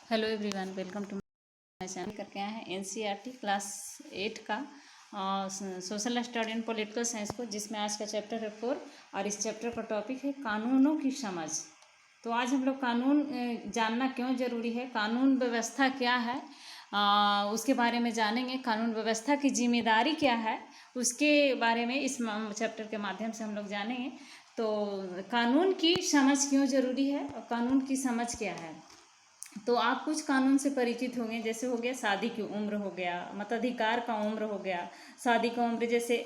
Hello everyone, welcome to my channel. करके आए हैं एनसीईआरटी क्लास 8 का social study and political science को, जिसमें आज का चैप्टर है 4 और इस चैप्टर का टॉपिक है कानूनों की समझ। तो आज हम लोग कानून जानना क्यों ज़रूरी है, कानून व्यवस्था क्या है, उसके बारे में जानेंगे। कानून व्यवस्था की जिम्मेदारी क्या है, उसके बारे में इस चैप्टर के माध्यम से हम लोग जानेंगे। तो कानून की समझ क्यों ज़रूरी है और कानून की समझ क्या है। तो आप कुछ कानून से परिचित होंगे, जैसे हो गया शादी की उम्र, हो गया मताधिकार का उम्र, हो गया शादी का उम्र जैसे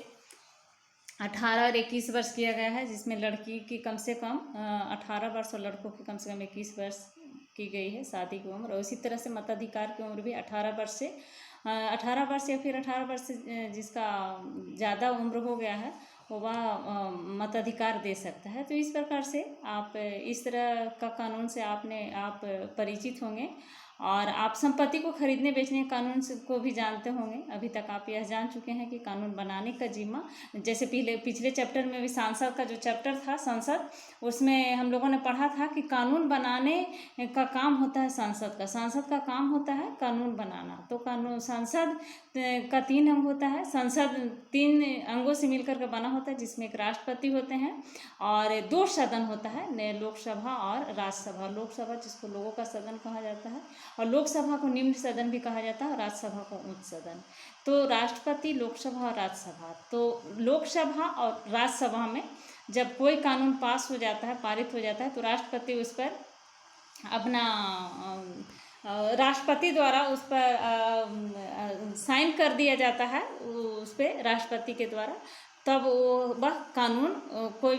18 और 21 वर्ष किया गया है, जिसमें लड़की की कम से कम 18 वर्ष और लड़कों की कम से कम 21 वर्ष की गई है शादी की उम्र। और उसी तरह से मताधिकार की उम्र भी 18 वर्ष से 18 वर्ष या फिर 18 वर्ष से जिसका ज़्यादा उम्र हो गया है वह मताधिकार दे सकता है। तो इस प्रकार से आप इस तरह का कानून से आप परिचित होंगे। और आप संपत्ति को खरीदने बेचने के कानून को भी जानते होंगे। अभी तक आप यह जान चुके हैं कि कानून बनाने का जिम्मा, जैसे पिछले चैप्टर में भी सांसद का जो चैप्टर था संसद, उसमें हम लोगों ने पढ़ा था कि कानून बनाने का काम होता है सांसद का काम होता है कानून बनाना। तो कानून संसद का 3 अंग होता है। संसद 3 अंगों से मिलकर के बना होता है, जिसमें एक राष्ट्रपति होते हैं और 2 सदन होता है, लोकसभा और राज्यसभा। लोकसभा जिसको लोगों का सदन कहा जाता है, और लोकसभा को निम्न सदन भी कहा जाता है और राज्यसभा को उच्च सदन। तो राष्ट्रपति, लोकसभा और राज्यसभा। तो लोकसभा और राज्यसभा में जब कोई कानून पास हो जाता है, पारित हो जाता है, तो राष्ट्रपति उस पर अपना राष्ट्रपति द्वारा उस पर साइन कर दिया जाता है, उस पर राष्ट्रपति के द्वारा, तब वह कोई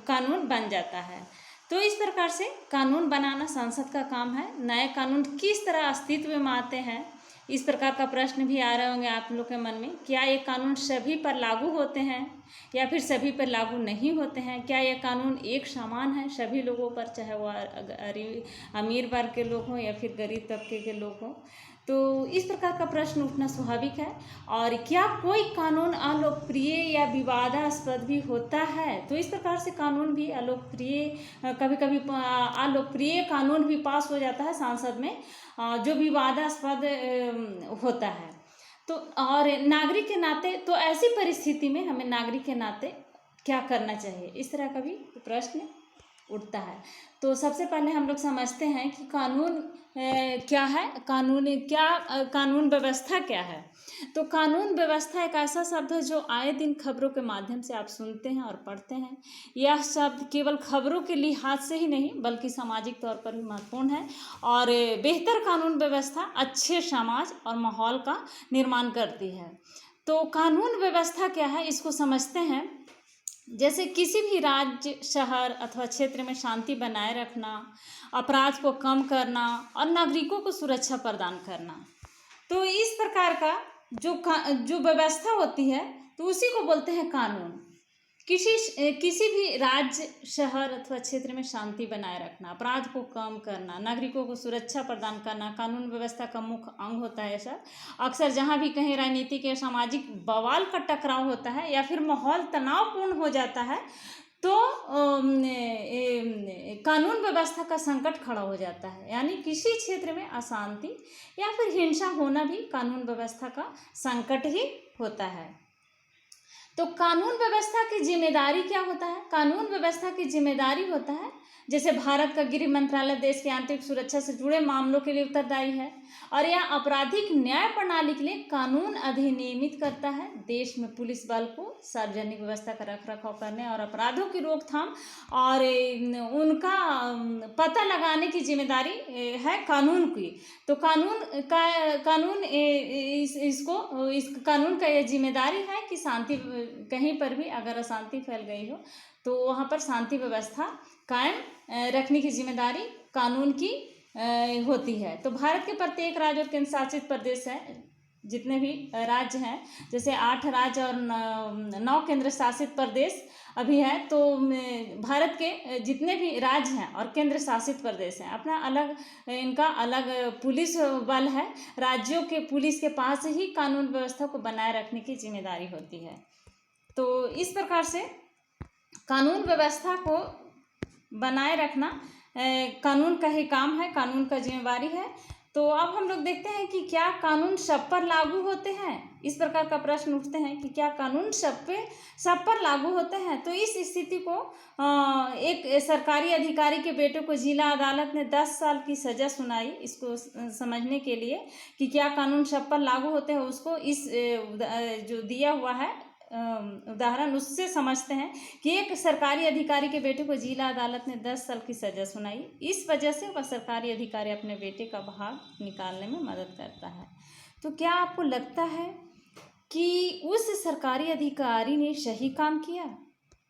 कानून बन जाता है। तो इस प्रकार से कानून बनाना संसद का काम है। नए कानून किस तरह अस्तित्व में आते हैं, इस प्रकार का प्रश्न भी आ रहे होंगे आप लोग के मन में। क्या ये कानून सभी पर लागू होते हैं या फिर सभी पर लागू नहीं होते हैं? क्या ये कानून एक समान है सभी लोगों पर, चाहे वह अमीर वर्ग के लोग हों या फिर गरीब तबके के लोग हों? तो इस प्रकार का प्रश्न उठना स्वाभाविक है। और क्या कोई कानून अलोकप्रिय या विवादास्पद भी होता है? तो इस प्रकार से कानून भी कभी कभी अलोकप्रिय कानून भी पास हो जाता है सांसद में, जो विवादास्पद होता है। तो और नागरिक के नाते, तो ऐसी परिस्थिति में हमें नागरिक के नाते क्या करना चाहिए, इस तरह का भी प्रश्न उठता है। तो सबसे पहले हम लोग समझते हैं कि कानून क्या है, कानून व्यवस्था क्या है। तो कानून व्यवस्था एक ऐसा शब्द है जो आए दिन खबरों के माध्यम से आप सुनते हैं और पढ़ते हैं। यह शब्द केवल खबरों के लिहाज से ही नहीं बल्कि सामाजिक तौर पर भी महत्वपूर्ण है। और बेहतर कानून व्यवस्था अच्छे समाज और माहौल का निर्माण करती है। तो कानून व्यवस्था क्या है, इसको समझते हैं। जैसे किसी भी राज्य, शहर अथवा क्षेत्र में शांति बनाए रखना, अपराध को कम करना और नागरिकों को सुरक्षा प्रदान करना। तो इस प्रकार का जो व्यवस्था होती है, तो उसी को बोलते हैं कानून। किसी भी राज्य, शहर अथवा क्षेत्र में शांति बनाए रखना, अपराध को कम करना, नागरिकों को सुरक्षा प्रदान करना कानून व्यवस्था का मुख्य अंग होता है। सर, अक्सर जहाँ भी कहीं राजनीतिक या सामाजिक बवाल का टकराव होता है या फिर माहौल तनावपूर्ण हो जाता है, तो कानून व्यवस्था का संकट खड़ा हो जाता है। यानी किसी क्षेत्र में अशांति या फिर हिंसा होना भी कानून व्यवस्था का संकट ही होता है। तो कानून व्यवस्था की जिम्मेदारी क्या होता है? कानून व्यवस्था की जिम्मेदारी होता है, जैसे भारत का गृह मंत्रालय देश की आंतरिक सुरक्षा से जुड़े मामलों के लिए उत्तरदायी है और यह आपराधिक न्याय प्रणाली के लिए कानून अधिनियमित करता है। देश में पुलिस बल को सार्वजनिक व्यवस्था का रखरखाव करने और अपराधों की रोकथाम और उनका पता लगाने की जिम्मेदारी है कानून की। तो इस कानून का यह जिम्मेदारी है कि शांति, कहीं पर भी अगर अशांति फैल गई हो तो वहाँ पर शांति व्यवस्था कायम रखने की जिम्मेदारी कानून की होती है। तो भारत के प्रत्येक राज्य और केंद्र शासित प्रदेश है, जितने भी राज्य हैं, जैसे 8 राज्य और 9 केंद्र शासित प्रदेश अभी है। तो भारत के जितने भी राज्य हैं और केंद्र शासित प्रदेश हैं, अपना अलग, इनका अलग पुलिस बल है। राज्यों के पुलिस के पास ही कानून व्यवस्था को बनाए रखने की जिम्मेदारी होती है। तो इस प्रकार से कानून व्यवस्था को बनाए रखना कानून का ही काम है, कानून का जिम्मेवारी है। तो तो अब हम लोग देखते हैं कि क्या कानून सब पर लागू होते हैं। इस प्रकार का प्रश्न उठते हैं कि क्या कानून सब पर लागू होते हैं। तो इस स्थिति को एक सरकारी अधिकारी के बेटे को जिला अदालत ने 10 साल की सज़ा सुनाई। इसको समझने के लिए कि क्या कानून सब पर लागू होते हैं, उसको इस जो दिया हुआ है उदाहरण उससे समझते हैं कि एक सरकारी अधिकारी के बेटे को जिला अदालत ने 10 साल की सज़ा सुनाई। इस वजह से वह सरकारी अधिकारी अपने बेटे का भाग निकालने में मदद करता है। तो क्या आपको लगता है कि उस सरकारी अधिकारी ने सही काम किया?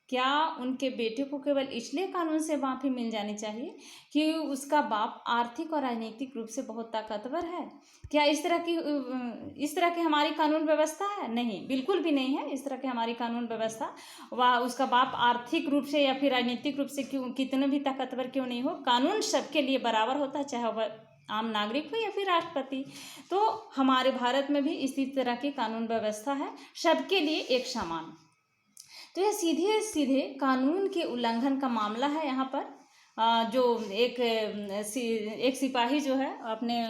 क्या उनके बेटे को केवल इसलिए कानून से माफ़ी मिल जानी चाहिए कि उसका बाप आर्थिक और राजनीतिक रूप से बहुत ताकतवर है? क्या इस तरह की हमारी कानून व्यवस्था है? नहीं, बिल्कुल भी नहीं है इस तरह की हमारी कानून व्यवस्था। वह उसका बाप आर्थिक रूप से या फिर राजनीतिक रूप से कितने भी ताकतवर क्यों नहीं हो, कानून सबके लिए बराबर होता है, चाहे वह आम नागरिक हो या फिर राष्ट्रपति। तो हमारे भारत में भी इसी तरह की कानून व्यवस्था है, सबके लिए एक समान। तो यह सीधे सीधे कानून के उल्लंघन का मामला है। यहाँ पर जो एक सिपाही जो है अपने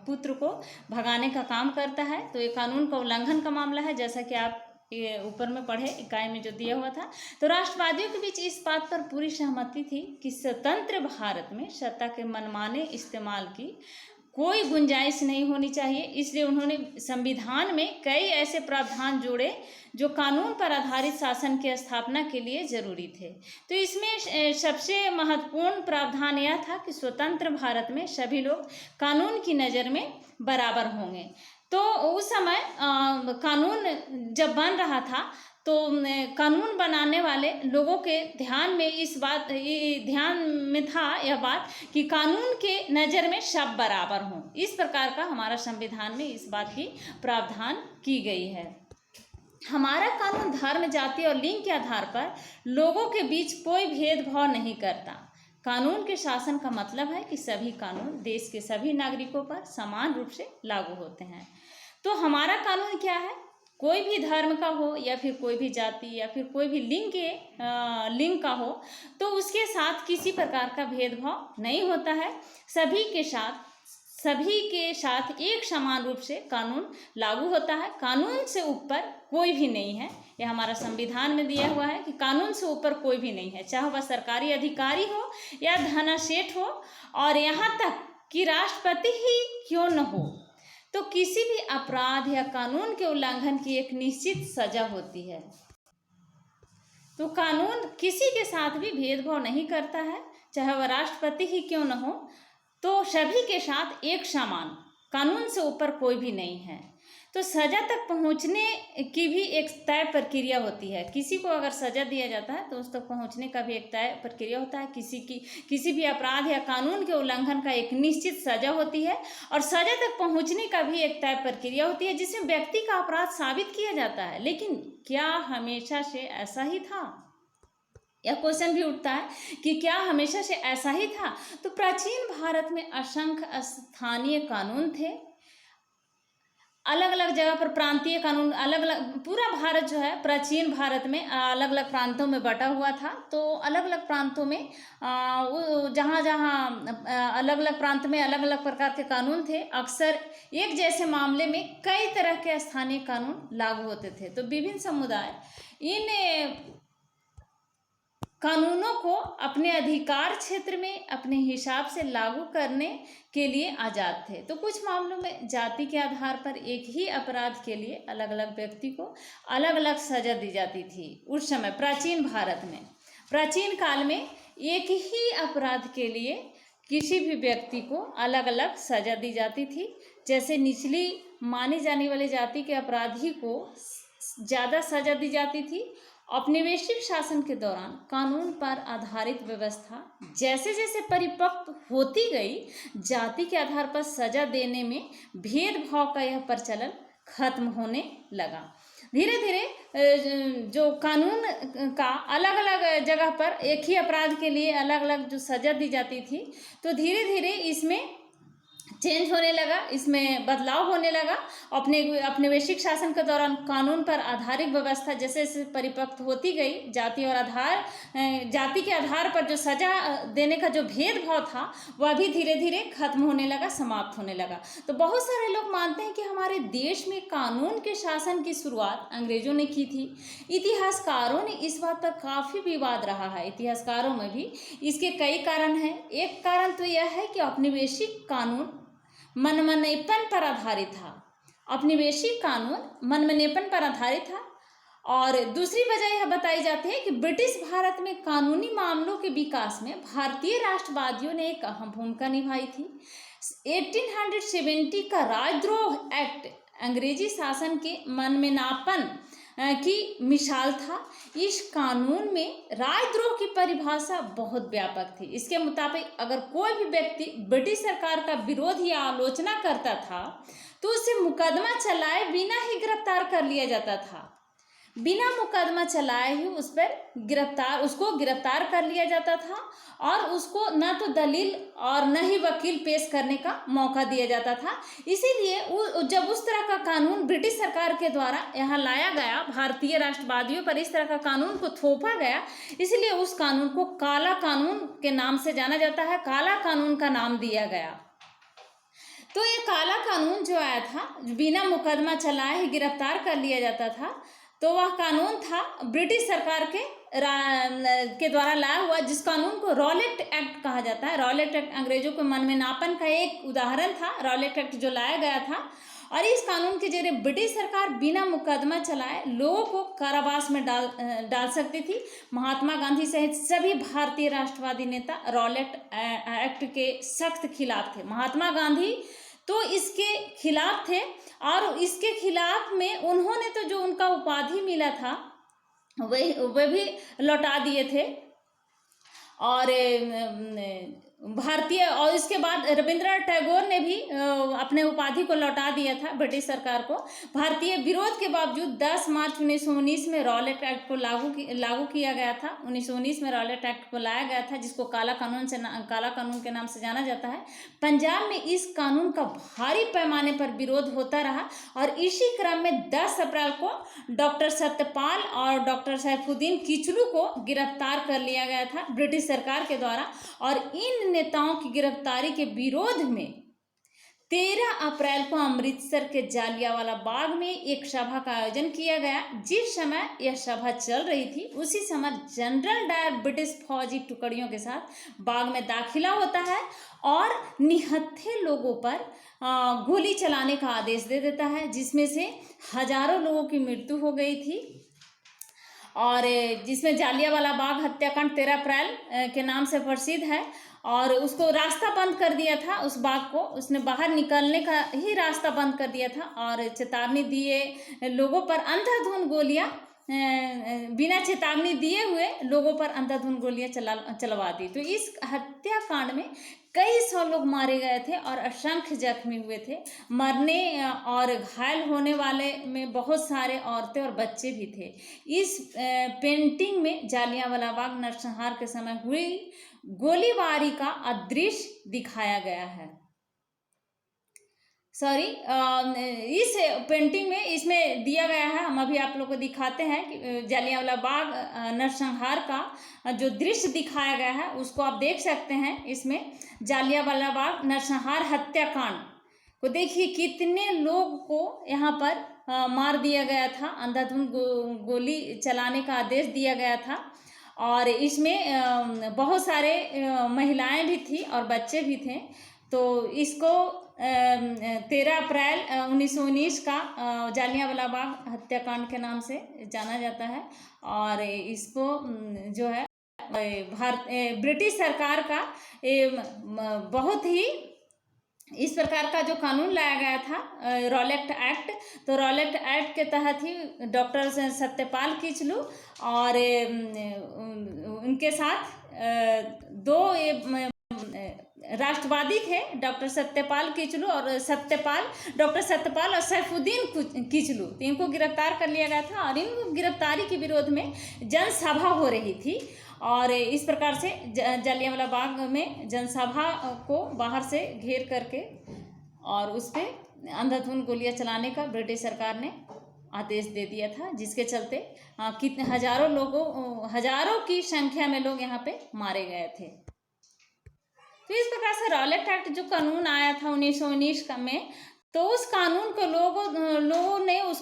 पुत्र को भगाने का काम करता है, तो ये कानून का उल्लंघन का मामला है, जैसा कि आप ये ऊपर में पढ़े इकाई में जो दिया हुआ था। तो राष्ट्रवादियों के बीच इस बात पर पूरी सहमति थी कि स्वतंत्र भारत में सत्ता के मनमाने इस्तेमाल की कोई गुंजाइश नहीं होनी चाहिए। इसलिए उन्होंने संविधान में कई ऐसे प्रावधान जोड़े जो कानून पर आधारित शासन की स्थापना के लिए जरूरी थे। तो इसमें सबसे महत्वपूर्ण प्रावधान यह था कि स्वतंत्र भारत में सभी लोग कानून की नज़र में बराबर होंगे। तो उस समय कानून जब बन रहा था तो कानून बनाने वाले लोगों के ध्यान में था यह बात कि कानून के नज़र में सब बराबर हों। इस प्रकार का हमारा संविधान में इस बात की प्रावधान की गई है। हमारा कानून धर्म, जाति और लिंग के आधार पर लोगों के बीच कोई भेदभाव नहीं करता। कानून के शासन का मतलब है कि सभी कानून देश के सभी नागरिकों पर समान रूप से लागू होते हैं। तो हमारा कानून क्या है? कोई भी धर्म का हो या फिर कोई भी जाति या फिर कोई भी लिंग का हो, तो उसके साथ किसी प्रकार का भेदभाव नहीं होता है। सभी के साथ एक समान रूप से कानून लागू होता है। कानून से ऊपर कोई भी नहीं है। यह हमारा संविधान में दिया हुआ है कि कानून से ऊपर कोई भी नहीं है, चाहे वह सरकारी अधिकारी हो या धनासेठ हो, और यहाँ तक कि राष्ट्रपति ही क्यों न हो। तो किसी भी अपराध या कानून के उल्लंघन की एक निश्चित सजा होती है। तो कानून किसी के साथ भी भेदभाव नहीं करता है, चाहे वह राष्ट्रपति ही क्यों न हो। तो सभी के साथ एक समान, कानून से ऊपर कोई भी नहीं है। तो सज़ा तक पहुंचने की भी एक तय प्रक्रिया होती है। किसी को अगर सज़ा दिया जाता है तो उस तक पहुंचने का भी एक तय प्रक्रिया होता है। किसी भी अपराध या कानून के उल्लंघन का एक निश्चित सज़ा होती है, और सज़ा तक पहुंचने का भी एक तय प्रक्रिया होती है जिसमें व्यक्ति का अपराध साबित किया जाता है। लेकिन क्या हमेशा से ऐसा ही था? यह क्वेश्चन भी उठता है कि क्या हमेशा से ऐसा ही था? तो प्राचीन भारत में असंख्य स्थानीय कानून थे। अलग अलग जगह पर प्रांतीय कानून, अलग अलग, पूरा भारत जो है प्राचीन भारत में अलग अलग प्रांतों में बटा हुआ था। तो अलग अलग प्रांतों में जहाँ जहाँ अलग अलग प्रांत में अलग अलग प्रकार के कानून थे। अक्सर एक जैसे मामले में कई तरह के स्थानीय कानून लागू होते थे। तो विभिन्न समुदाय इन कानूनों को अपने अधिकार क्षेत्र में अपने हिसाब से लागू करने के लिए आज़ाद थे। तो कुछ मामलों में जाति के आधार पर एक ही अपराध के लिए अलग अलग व्यक्ति को अलग अलग सज़ा दी जाती थी। उस समय प्राचीन भारत में, प्राचीन काल में एक ही अपराध के लिए किसी भी व्यक्ति को अलग अलग सज़ा दी जाती थी। जैसे निचली मानी जाने वाली जाति के अपराधी को ज़्यादा सज़ा दी जाती थी। औपनिवेशिक शासन के दौरान कानून पर आधारित व्यवस्था जैसे जैसे परिपक्व होती गई, जाति के आधार पर सजा देने में भेदभाव का यह प्रचलन खत्म होने लगा। धीरे धीरे जो कानून का अलग अलग जगह पर एक ही अपराध के लिए अलग अलग जो सजा दी जाती थी, तो धीरे धीरे इसमें चेंज होने लगा, इसमें बदलाव होने लगा। औपनिवेशिक शासन के दौरान कानून पर आधारित व्यवस्था जैसे जैसे परिपक्व होती गई, जाति के आधार पर जो सजा देने का जो भेदभाव था वह भी धीरे धीरे खत्म होने लगा, समाप्त होने लगा। तो बहुत सारे लोग मानते हैं कि हमारे देश में कानून के शासन की शुरुआत अंग्रेजों ने की थी। इतिहासकारों ने इस बात पर काफ़ी विवाद रहा है, इतिहासकारों में भी। इसके कई कारण हैं। एक कारण तो यह है कि औपनिवेशिक कानून मनमानेपन पर आधारित था। औपनिवेशिक कानून मनमानेपन पर आधारित था। और दूसरी वजह यह बताई जाती है कि ब्रिटिश भारत में कानूनी मामलों के विकास में भारतीय राष्ट्रवादियों ने एक अहम भूमिका निभाई थी। 1870 का राजद्रोह एक्ट अंग्रेजी शासन के मनमानेपन की मिसाल था। इस कानून में राजद्रोह की परिभाषा बहुत व्यापक थी। इसके मुताबिक अगर कोई भी व्यक्ति ब्रिटिश सरकार का विरोध या आलोचना करता था तो उसे मुकदमा चलाए बिना ही गिरफ्तार कर लिया जाता था। बिना मुकदमा चलाए ही उसको गिरफ्तार कर लिया जाता था और उसको न तो दलील और न ही वकील पेश करने का मौका दिया जाता था। इसीलिए जब उस तरह का कानून ब्रिटिश सरकार के द्वारा यहाँ लाया गया, भारतीय राष्ट्रवादियों पर इस तरह का कानून को थोपा गया, इसलिए उस कानून को काला कानून के नाम से जाना जाता है, काला कानून का नाम दिया गया। तो ये काला कानून जो आया था, बिना मुकदमा चलाए ही गिरफ्तार कर लिया जाता था, तो वह कानून था ब्रिटिश सरकार के द्वारा लाया हुआ, जिस कानून को रॉलेट एक्ट कहा जाता है। रॉलेट एक्ट अंग्रेजों के मनमानेपन का एक उदाहरण था, रॉलेट एक्ट जो लाया गया था। और इस कानून के जरिए ब्रिटिश सरकार बिना मुकदमा चलाए लोगों को कारावास में डाल सकती थी। महात्मा गांधी सहित सभी भारतीय राष्ट्रवादी नेता रॉलेट एक्ट के सख्त खिलाफ थे। महात्मा गांधी तो इसके खिलाफ थे और इसके खिलाफ में उन्होंने तो जो उनका उपाधि मिला था वह भी लौटा दिए थे। और और इसके बाद रविंद्रनाथ टैगोर ने भी अपने उपाधि को लौटा दिया था ब्रिटिश सरकार को। भारतीय विरोध के बावजूद 10 मार्च 1919 में रॉलेट एक्ट को लागू किया गया था। 1919 में रॉलेट एक्ट को लाया गया था, जिसको काला कानून के नाम से जाना जाता है। पंजाब में इस कानून का भारी पैमाने पर विरोध होता रहा और इसी क्रम में 10 अप्रैल को डॉक्टर सत्यपाल और डॉक्टर सैफुद्दीन किचलू को गिरफ्तार कर लिया गया था ब्रिटिश सरकार के द्वारा। और इन नेताओं की गिरफ्तारी के विरोध में 13 अप्रैल को अमृतसर के जालियांवाला बाग में एक सभा का आयोजन किया गया। जिस समय यह सभा चल रही थी उसी समय जनरल डायर ब्रिटिश फौजी टुकड़ियों के साथ बाग में दाखिला होता है और निहत्थे लोगों पर गोली चलाने का आदेश दे देता है, जिसमें से हजारों लोगों की मृत्यु हो गई थी। और जिसमें जालियांवाला बाग हत्याकांड 13 अप्रैल के नाम से प्रसिद्ध है। और उसको रास्ता बंद कर दिया था, उस बाग को उसने बाहर निकलने का ही रास्ता बंद कर दिया था और चेतावनी दिए लोगों पर अंधाधुंध गोलियां, बिना चेतावनी दिए हुए लोगों पर अंधाधुंध गोलियां चलवा दी। तो इस हत्याकांड में कई 100 लोग मारे गए थे और असंख्य जख्मी हुए थे। मरने और घायल होने वाले में बहुत सारे औरतें और बच्चे भी थे। इस पेंटिंग में जालियांवाला बाग नरसंहार के समय हुई गोलीबारी का दृश्य दिखाया गया है। इस पेंटिंग में इसमें दिया गया है, हम अभी आप लोग को दिखाते हैं कि जालियांवाला बाग नरसंहार का जो दृश्य दिखाया गया है उसको आप देख सकते हैं। इसमें जालियांवाला बाग नरसंहार हत्याकांड को देखिए, कितने लोग को यहाँ पर मार दिया गया था, अंधाधुंध गोली चलाने का आदेश दिया गया था। और इसमें बहुत सारे महिलाएं भी थी और बच्चे भी थे। तो इसको 13 अप्रैल 1919 का जालियांवाला बाग हत्याकांड के नाम से जाना जाता है। और इसको जो है ब्रिटिश सरकार का बहुत ही इस प्रकार का जो कानून लाया गया था रॉलेट एक्ट, तो रॉलेट एक्ट के तहत ही डॉक्टर सत्यपाल किचलू और उनके साथ 2 राष्ट्रवादी थे, डॉक्टर सत्यपाल किचलू और डॉक्टर सत्यपाल और सैफुद्दीन किचलू, तो इनको गिरफ्तार कर लिया गया था। और इन गिरफ्तारी के विरोध में जनसभा हो रही थी और इस प्रकार से जालियांवाला बाग में जनसभा को बाहर से घेर करके और उस पर अंधाधुंध गोलियां चलाने का ब्रिटिश सरकार ने आदेश दे दिया था, जिसके चलते कितने हजारों की संख्या में लोग यहाँ पे मारे गए थे। तो इस प्रकार से रॉलेट एक्ट जो कानून आया था 1919 में, तो उस कानून को लोगों ने उस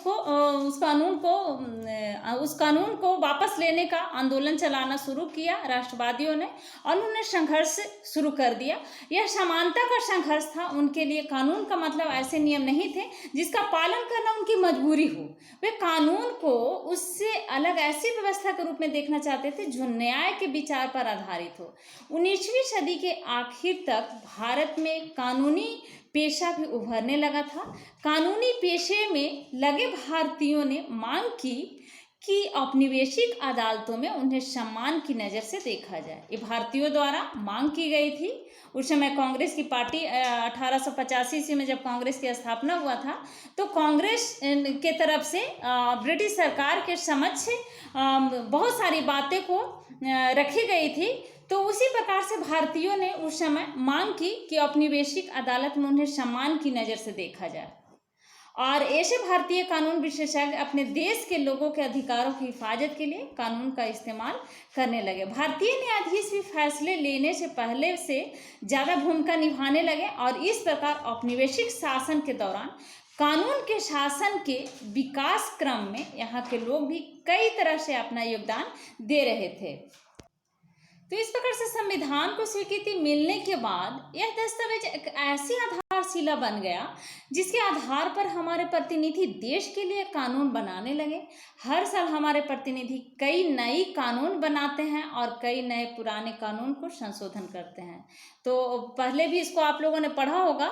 कानून को वापस लेने का आंदोलन चलाना शुरू किया राष्ट्रवादियों ने, और उन्होंने संघर्ष शुरू कर दिया। यह समानता का संघर्ष था उनके लिए। कानून का मतलब ऐसे नियम नहीं थे जिसका पालन करना उनकी मजबूरी हो। वे कानून को उससे अलग ऐसी व्यवस्था के रूप में देखना चाहते थे जो न्याय के विचार पर आधारित हो। 19वीं सदी के आखिर तक भारत में कानूनी पेशा भी उभरने लगा था। कानूनी पेशे में लगे भारतीयों ने मांग की कि औपनिवेशिक अदालतों में उन्हें सम्मान की नज़र से देखा जाए। ये भारतीयों द्वारा मांग की गई थी। उस समय कांग्रेस की पार्टी 1885 ईस्वी में जब कांग्रेस की स्थापना हुआ था, तो कांग्रेस के तरफ से ब्रिटिश सरकार के समक्ष बहुत सारी बातें को रखी गई थी। तो उसी प्रकार से भारतीयों ने उस समय मांग की कि औपनिवेशिक अदालत में उन्हें सम्मान की नज़र से देखा जाए, और ऐसे भारतीय कानून विशेषज्ञ अपने देश के लोगों के अधिकारों की हिफाजत के लिए कानून का इस्तेमाल करने लगे। भारतीय न्यायाधीश भी फैसले लेने से पहले से ज़्यादा भूमिका निभाने लगे, और इस प्रकार औपनिवेशिक शासन के दौरान कानून के शासन के विकास क्रम में यहाँ के लोग भी कई तरह से अपना योगदान दे रहे थे। तो इस प्रकार से संविधान को स्वीकृति मिलने के बाद यह दस्तावेज एक ऐसी आधारशिला बन गया जिसके आधार पर हमारे प्रतिनिधि देश के लिए कानून बनाने लगे। हर साल हमारे प्रतिनिधि कई नई कानून बनाते हैं और कई नए पुराने कानून को संशोधन करते हैं। तो पहले भी इसको आप लोगों ने पढ़ा होगा,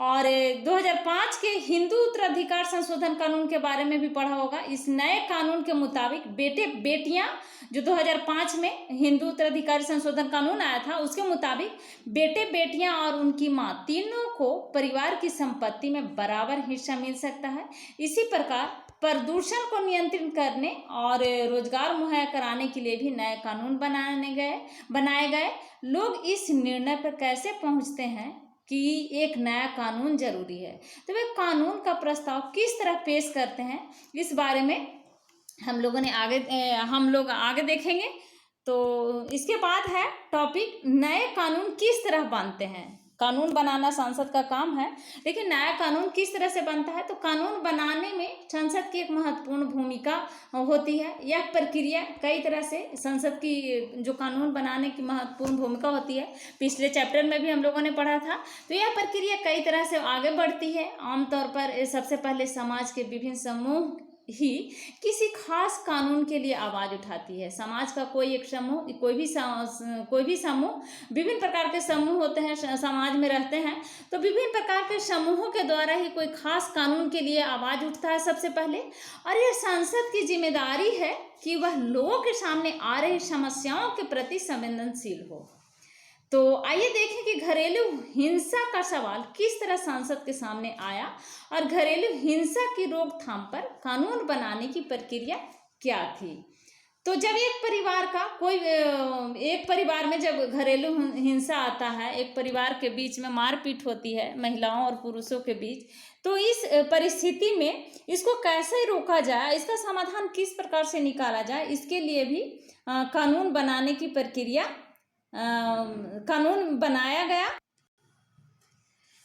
और 2005 के हिंदू उत्तराधिकार संशोधन कानून के बारे में भी पढ़ा होगा। इस नए कानून के मुताबिक बेटे बेटियां, जो 2005 में हिंदू उत्तराधिकार संशोधन कानून आया था, उसके मुताबिक बेटे बेटियां और उनकी मां तीनों को परिवार की संपत्ति में बराबर हिस्सा मिल सकता है। इसी प्रकार प्रदूषण को नियंत्रित करने और रोजगार मुहैया कराने के लिए भी नए कानून बनाए गए। लोग इस निर्णय पर कैसे पहुंचते हैं कि एक नया कानून जरूरी है, तो वे कानून का प्रस्ताव किस तरह पेश करते हैं, इस बारे में हम लोग आगे देखेंगे। तो इसके बाद है टॉपिक नए कानून किस तरह बनते हैं। कानून बनाना संसद का काम है, लेकिन नया कानून किस तरह से बनता है। तो कानून बनाने में संसद की एक महत्वपूर्ण भूमिका होती है। यह प्रक्रिया कई तरह से संसद की जो कानून बनाने की महत्वपूर्ण भूमिका होती है, पिछले चैप्टर में भी हम लोगों ने पढ़ा था। तो यह प्रक्रिया कई तरह से आगे बढ़ती है। आमतौर पर सबसे पहले समाज के विभिन्न समूह ही किसी खास कानून के लिए आवाज़ उठाती है। समाज का कोई एक समूह, कोई भी समूह, विभिन्न प्रकार के समूह होते हैं, समाज में रहते हैं, तो विभिन्न प्रकार के समूहों के द्वारा ही कोई खास कानून के लिए आवाज़ उठता है सबसे पहले। और यह संसद की जिम्मेदारी है कि वह लोगों के सामने आ रही समस्याओं के प्रति संवेदनशील हो। तो आइए देखें कि घरेलू हिंसा का सवाल किस तरह संसद के सामने आया और घरेलू हिंसा की रोकथाम पर कानून बनाने की प्रक्रिया क्या थी। तो जब एक परिवार में जब घरेलू हिंसा आता है, एक परिवार के बीच में मारपीट होती है महिलाओं और पुरुषों के बीच, तो इस परिस्थिति में इसको कैसे रोका जाए, इसका समाधान किस प्रकार से निकाला जाए, इसके लिए भी कानून बनाने की प्रक्रिया कानून बनाया गया।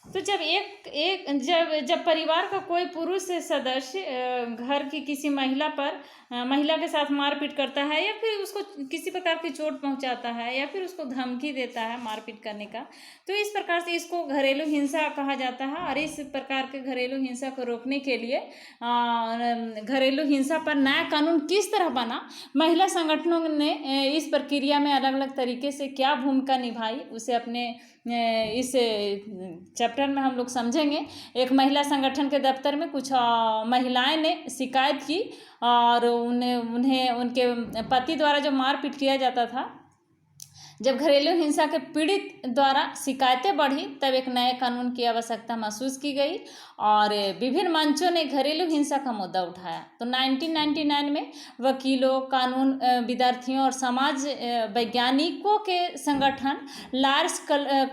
तो जब परिवार का कोई पुरुष सदस्य घर की किसी महिला के साथ मारपीट करता है, या फिर उसको किसी प्रकार की चोट पहुंचाता है, या फिर उसको धमकी देता है मारपीट करने का, तो इस प्रकार से इसको घरेलू हिंसा कहा जाता है। और इस प्रकार के घरेलू हिंसा को रोकने के लिए घरेलू हिंसा पर नया कानून किस तरह बना, महिला संगठनों ने इस प्रक्रिया में अलग अलग तरीके से क्या भूमिका निभाई, उसे अपने इस चैप्टर में हम लोग समझेंगे। एक महिला संगठन के दफ्तर में कुछ महिलाएं ने शिकायत की, और उन्हें उनके पति द्वारा जो मारपीट किया जाता था, जब घरेलू हिंसा के पीड़ित द्वारा शिकायतें बढ़ी तब एक नए कानून की आवश्यकता महसूस की गई और विभिन्न मंचों ने घरेलू हिंसा का मुद्दा उठाया। तो 1999 में वकीलों, कानून विद्यार्थियों और समाज वैज्ञानिकों के संगठन लार्ज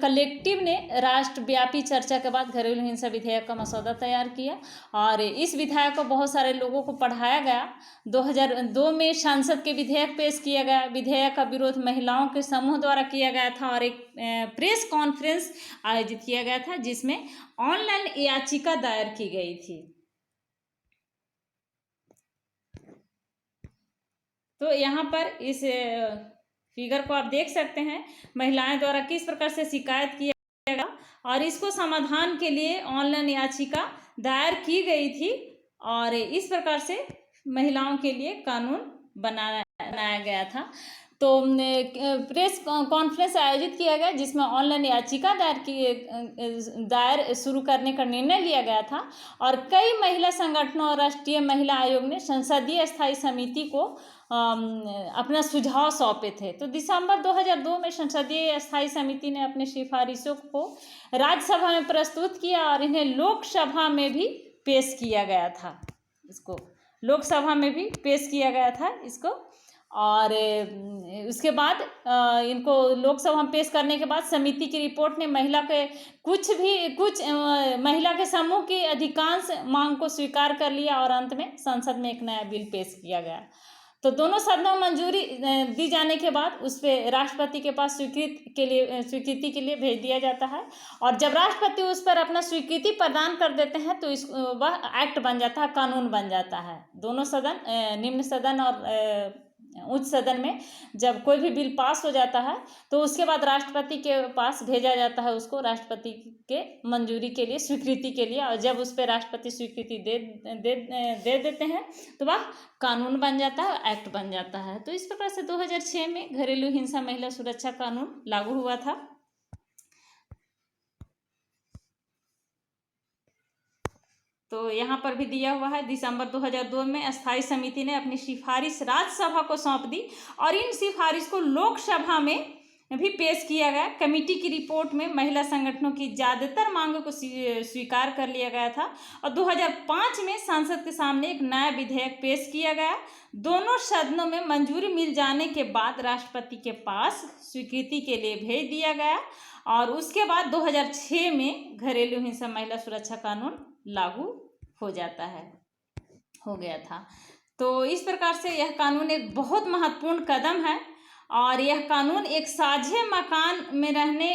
कलेक्टिव ने राष्ट्रव्यापी चर्चा के बाद घरेलू हिंसा विधेयक का मसौदा तैयार किया और इस विधेयक को बहुत सारे लोगों को पढ़ाया गया। 2002 में संसद के विधेयक पेश किया गया। विधेयक का विरोध महिलाओं के समूह द्वारा किया गया था और एक प्रेस कॉन्फ्रेंस आयोजित किया गया था जिसमें ऑनलाइन याचिका दायर की गई थी। तो यहाँ पर इस फिगर को आप देख सकते हैं, महिलाएं द्वारा किस प्रकार से शिकायत किया गया और इसको समाधान के लिए ऑनलाइन याचिका दायर की गई थी और इस प्रकार से महिलाओं के लिए कानून बनाया गया था। तो प्रेस कॉन्फ्रेंस आयोजित किया गया जिसमें ऑनलाइन याचिका दायर शुरू करने का निर्णय लिया गया था और कई महिला संगठनों और राष्ट्रीय महिला आयोग ने संसदीय स्थायी समिति को अपना सुझाव सौंपे थे। तो दिसंबर 2002 में संसदीय स्थायी समिति ने अपनी सिफारिशों को राज्यसभा में प्रस्तुत किया और इन्हें लोकसभा में भी पेश किया गया था। इसको लोकसभा में भी पेश किया गया था इसको और उसके बाद इनको लोकसभा में पेश करने के बाद समिति की रिपोर्ट ने महिला के कुछ महिला के समूह की अधिकांश मांग को स्वीकार कर लिया और अंत में संसद में एक नया बिल पेश किया गया। तो दोनों सदनों में मंजूरी दी जाने के बाद उस पर राष्ट्रपति के पास स्वीकृति के लिए भेज दिया जाता है और जब राष्ट्रपति उस पर अपना स्वीकृति प्रदान कर देते हैं तो वह एक्ट बन जाता है, कानून बन जाता है। दोनों सदन, निम्न सदन और उच्च सदन में जब कोई भी बिल पास हो जाता है तो उसके बाद राष्ट्रपति के पास भेजा जाता है उसको राष्ट्रपति के मंजूरी के लिए, स्वीकृति के लिए और जब उस पर राष्ट्रपति स्वीकृति दे देते हैं तो वह कानून बन जाता है, एक्ट बन जाता है। तो इस प्रकार से 2006 में घरेलू हिंसा महिला सुरक्षा कानून लागू हुआ था। तो यहाँ पर भी दिया हुआ है, दिसंबर 2002 में स्थायी समिति ने अपनी सिफारिश राज्यसभा को सौंप दी और इन सिफारिश को लोकसभा में भी पेश किया गया। कमेटी की रिपोर्ट में महिला संगठनों की ज़्यादातर मांगों को स्वीकार कर लिया गया था और 2005 में संसद के सामने एक नया विधेयक पेश किया गया। दोनों सदनों में मंजूरी मिल जाने के बाद राष्ट्रपति के पास स्वीकृति के लिए भेज दिया गया और उसके बाद 2006 में घरेलू हिंसा महिला सुरक्षा कानून लागू हो गया था। तो इस प्रकार से यह कानून एक बहुत महत्वपूर्ण कदम है और यह कानून एक साझे मकान में रहने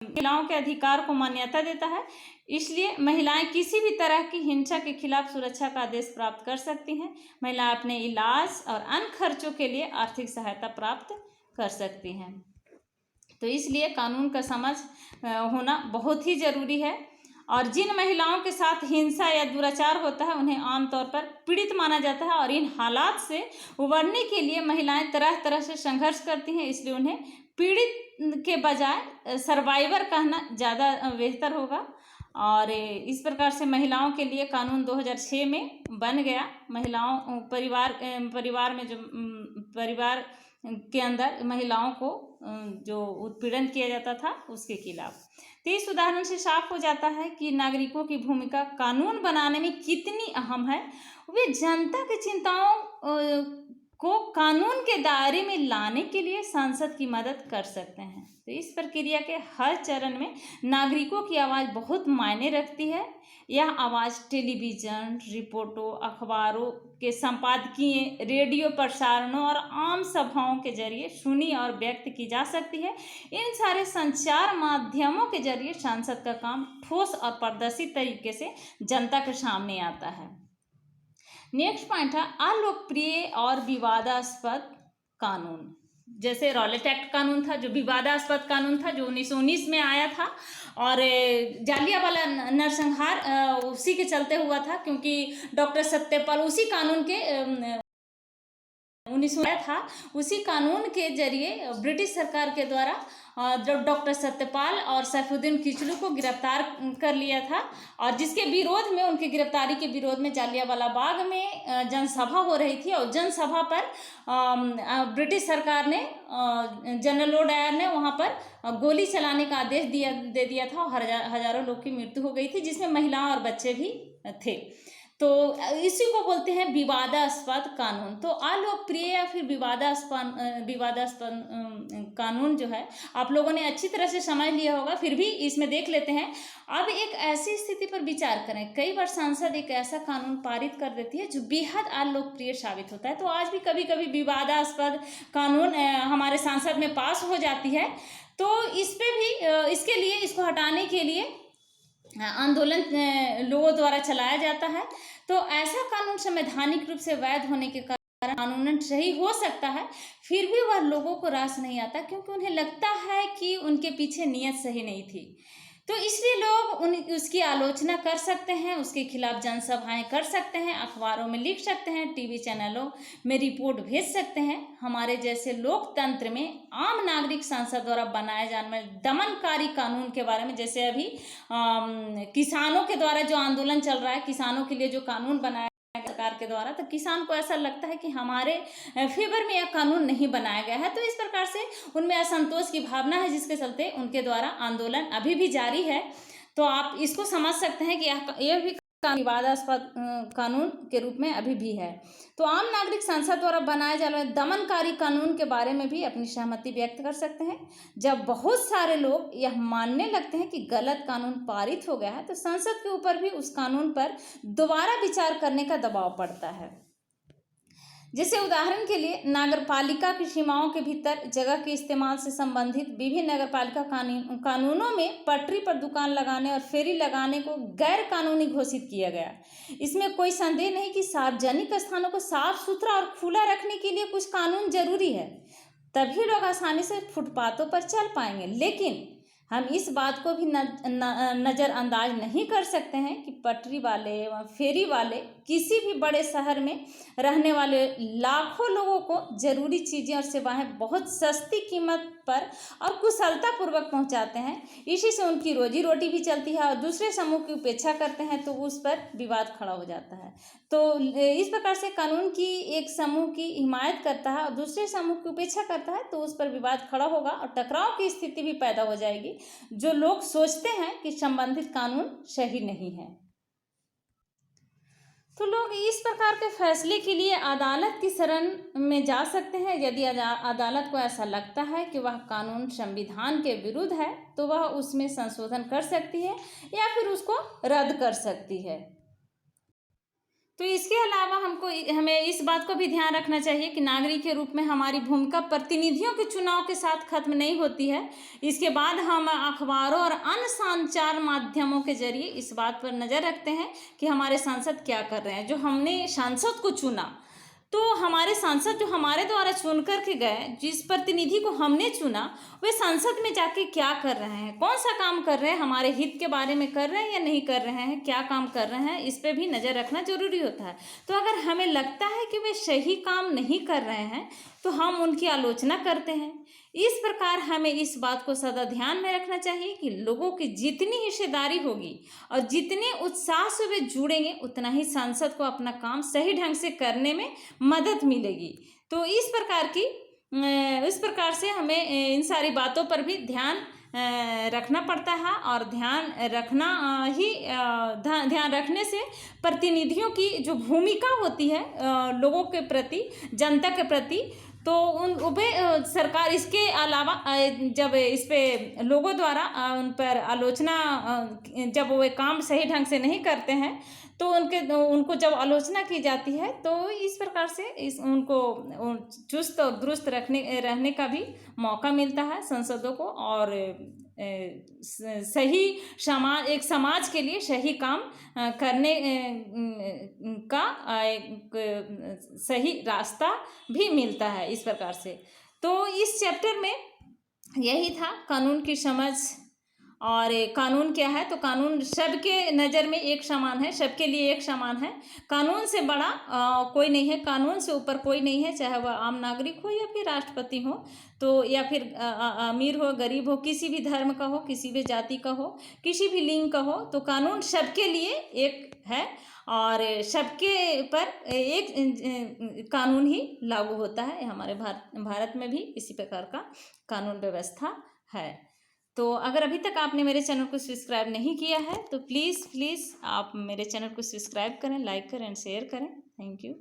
महिलाओं के अधिकार को मान्यता देता है। इसलिए महिलाएं किसी भी तरह की हिंसा के खिलाफ सुरक्षा का आदेश प्राप्त कर सकती हैं। महिलाएं अपने इलाज और अन्य खर्चों के लिए आर्थिक सहायता प्राप्त कर सकती हैं। तो इसलिए कानून का समझ होना बहुत ही ज़रूरी है और जिन महिलाओं के साथ हिंसा या दुराचार होता है उन्हें आमतौर पर पीड़ित माना जाता है और इन हालात से उबरने के लिए महिलाएं तरह तरह से संघर्ष करती हैं। इसलिए उन्हें पीड़ित के बजाय सर्वाइवर कहना ज़्यादा बेहतर होगा और इस प्रकार से महिलाओं के लिए कानून 2006 में बन गया। महिलाओं परिवार में जो परिवार के अंदर महिलाओं को जो उत्पीड़न किया जाता था उसके खिलाफ। तो इस उदाहरण से साफ हो जाता है कि नागरिकों की भूमिका कानून बनाने में कितनी अहम है। वे जनता की चिंताओं को कानून के दायरे में लाने के लिए संसद की मदद कर सकते हैं। तो इस प्रक्रिया के हर चरण में नागरिकों की आवाज़ बहुत मायने रखती है। यह आवाज़ टेलीविज़न रिपोर्टों, अखबारों के संपादकीय, रेडियो प्रसारणों और आम सभाओं के जरिए सुनी और व्यक्त की जा सकती है। इन सारे संचार माध्यमों के जरिए संसद का काम ठोस और पारदर्शी तरीके से जनता के सामने आता है। नेक्स्ट पॉइंट है अलोकप्रिय और विवादास्पद कानून। जैसे रॉलेट एक्ट कानून था जो विवादास्पद कानून था, जो 1919 में आया था और जालियांवाला नरसंहार उसी के चलते हुआ था, क्योंकि डॉक्टर सत्यपाल उसी कानून के 1900 था, उसी कानून के जरिए ब्रिटिश सरकार के द्वारा जो डॉक्टर सत्यपाल और सैफुद्दीन किचलू को गिरफ्तार कर लिया था, और जिसके विरोध में, उनकी गिरफ्तारी के विरोध में जालियांवाला बाग में जनसभा हो रही थी, और जनसभा पर ब्रिटिश सरकार ने, जनरल लॉ डायर ने वहाँ पर गोली चलाने का आदेश दे दिया था, और हजारों लोग की मृत्यु हो गई थी, जिसमें महिलाएं और बच्चे भी थे। तो इसी को बोलते हैं विवादास्पद कानून। तो अलोकप्रिय या फिर विवादास्पद कानून जो है आप लोगों ने अच्छी तरह से समझ लिया होगा, फिर भी इसमें देख लेते हैं। अब एक ऐसी स्थिति पर विचार करें, कई बार संसद एक ऐसा कानून पारित कर देती है जो बेहद अलोकप्रिय साबित होता है। तो आज भी कभी कभी विवादास्पद कानून हमारे संसद में पास हो जाती है, तो इस पे भी इसके लिए, इसको हटाने के लिए आंदोलन लोगों द्वारा चलाया जाता है। तो ऐसा कानून संवैधानिक रूप से वैध होने के कारण कानूनन सही हो सकता है, फिर भी वह लोगों को रास नहीं आता, क्योंकि उन्हें लगता है कि उनके पीछे नीयत सही नहीं थी। तो इसलिए लोग उसकी आलोचना कर सकते हैं, उसके खिलाफ जनसभाएं कर सकते हैं, अखबारों में लिख सकते हैं, टीवी चैनलों में रिपोर्ट भेज सकते हैं। हमारे जैसे लोकतंत्र में आम नागरिक संसद द्वारा बनाए जाने वाले दमनकारी कानून के बारे में, जैसे अभी किसानों के द्वारा जो आंदोलन चल रहा है, किसानों के लिए जो कानून बनाया सरकार के द्वारा, तो किसान को ऐसा लगता है कि हमारे फेवर में यह कानून नहीं बनाया गया है, तो इस प्रकार से उनमें असंतोष की भावना है, जिसके चलते उनके द्वारा आंदोलन अभी भी जारी है। तो आप इसको समझ सकते हैं कि यह भी विवादास्पद कानून के रूप में अभी भी है। तो आम नागरिक संसद द्वारा बनाए जाने वाले दमनकारी कानून के बारे में भी अपनी सहमति व्यक्त कर सकते हैं। जब बहुत सारे लोग यह मानने लगते हैं कि गलत कानून पारित हो गया है, तो संसद के ऊपर भी उस कानून पर दोबारा विचार करने का दबाव पड़ता है। जैसे उदाहरण के लिए, नगरपालिका की सीमाओं के भीतर जगह के इस्तेमाल से संबंधित विभिन्न नगरपालिका कानूनों में पटरी पर दुकान लगाने और फेरी लगाने को गैर कानूनी घोषित किया गया। इसमें कोई संदेह नहीं कि सार्वजनिक स्थानों को साफ सुथरा और खुला रखने के लिए कुछ कानून जरूरी है, तभी लोग आसानी से फुटपाथों पर चल पाएंगे। लेकिन हम इस बात को भी नज़रअंदाज नहीं कर सकते हैं कि पटरी वाले व फेरी वाले किसी भी बड़े शहर में रहने वाले लाखों लोगों को जरूरी चीज़ें और सेवाएं बहुत सस्ती कीमत पर और कुशलतापूर्वक पहुंचाते हैं। इसी से उनकी रोजी रोटी भी चलती है, और दूसरे समूह की उपेक्षा करते हैं तो उस पर विवाद खड़ा हो जाता है। तो इस प्रकार से कानून की एक समूह की हिमायत करता है और दूसरे समूह की उपेक्षा करता है, तो उस पर विवाद खड़ा होगा और टकराव की स्थिति भी पैदा हो जाएगी, जो लोग सोचते हैं कि संबंधित कानून सही नहीं है। तो लोग इस प्रकार के फैसले के लिए अदालत की शरण में जा सकते हैं। यदि अदालत को ऐसा लगता है कि वह कानून संविधान के विरुद्ध है, तो वह उसमें संशोधन कर सकती है या फिर उसको रद्द कर सकती है। तो इसके अलावा हमें इस बात को भी ध्यान रखना चाहिए कि नागरिक के रूप में हमारी भूमिका प्रतिनिधियों के चुनाव के साथ खत्म नहीं होती है। इसके बाद हम अखबारों और अन्य संचार माध्यमों के जरिए इस बात पर नज़र रखते हैं कि हमारे सांसद क्या कर रहे हैं। जो हमने सांसद को चुना, तो हमारे सांसद जो हमारे द्वारा चुन कर के गए, जिस प्रतिनिधि को हमने चुना, वे संसद में जाके क्या कर रहे हैं, कौन सा काम कर रहे हैं, हमारे हित के बारे में कर रहे हैं या नहीं कर रहे हैं, क्या काम कर रहे हैं, इस पे भी नज़र रखना जरूरी होता है। तो अगर हमें लगता है कि वे सही काम नहीं कर रहे हैं, तो हम उनकी आलोचना करते हैं। इस प्रकार हमें इस बात को सदा ध्यान में रखना चाहिए कि लोगों की जितनी हिस्सेदारी होगी और जितने उत्साह से वे जुड़ेंगे, उतना ही संसद को अपना काम सही ढंग से करने में मदद मिलेगी। तो इस प्रकार से हमें इन सारी बातों पर भी ध्यान रखना पड़ता है, और ध्यान रखने से प्रतिनिधियों की जो भूमिका होती है लोगों के प्रति, जनता के प्रति, तो सरकार, इसके अलावा जब इस पे लोगों द्वारा उन पर आलोचना, जब वो काम सही ढंग से नहीं करते हैं, तो उनको जब आलोचना की जाती है, तो इस प्रकार से उनको चुस्त और दुरुस्त रहने का भी मौका मिलता है संसदों को, और सही एक समाज के लिए सही काम करने का एक सही रास्ता भी मिलता है इस प्रकार से। तो इस चैप्टर में यही था, कानून की समझ और कानून क्या है, तो कानून सबके नज़र में एक समान है, सबके लिए एक समान है। कानून से बड़ा कोई नहीं है, कानून से ऊपर कोई नहीं है, चाहे वह आम नागरिक हो या फिर राष्ट्रपति हो, तो या फिर अमीर हो गरीब हो, किसी भी धर्म का हो, किसी भी जाति का हो, किसी भी लिंग का हो, तो कानून सबके लिए एक है और सबके पर एक कानून ही लागू होता है। हमारे भारत में भी इसी प्रकार का कानून व्यवस्था है। तो अगर अभी तक आपने मेरे चैनल को सब्सक्राइब नहीं किया है तो प्लीज़ आप मेरे चैनल को सब्सक्राइब करें, लाइक करें एंड शेयर करें। Thank you.